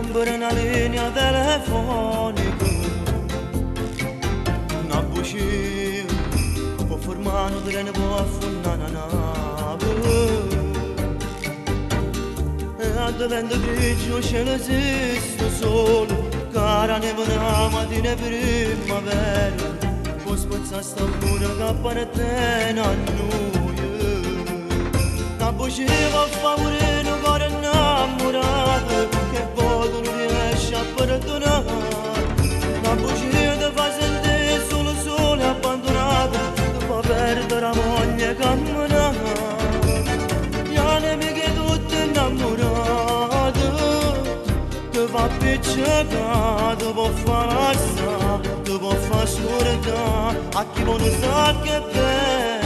number na linea telefonica. Una buccia può formare un treno, può affondare una nave. E a vento grigio cielo esiste solo, cara neve una mattina primavera. Può spazzare sta pure che appartiene a noi. Una buccia va a favore un cuore innamorato, che poi non riesce a perdonare. Una buccia ti fa sentire solo solo abbandonato, ti fa perdere la moglie camminata. Gli animiche tutte innamorate, ti fa appiccicare, ti può far alzare, ti può far scordare a chi non sa che bene.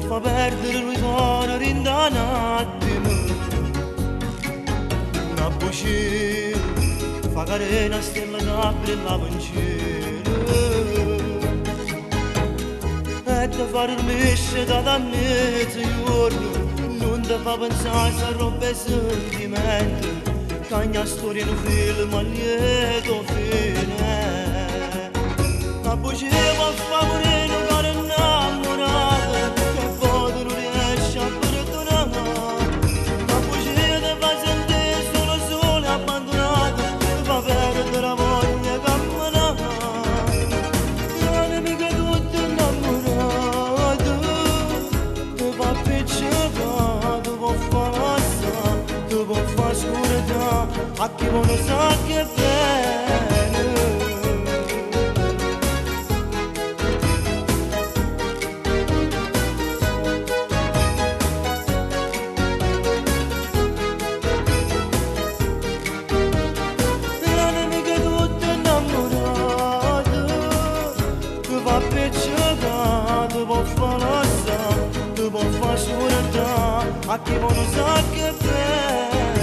Fa perdere lui cuore in un attimo. Una buccia fa carena stella che brillava in cielo e ti fa dormire da mezzogiorno. Non ti fa pensare se roba e sentimento, che ogni storia è un film a lieto fine. Una buccia fa favorire un cuore innamorato, a chi non sa che bene. L'animica tutta innamorata, che va appicciata, ti può far alzare, ti può far scordare, a chi non sa che bene.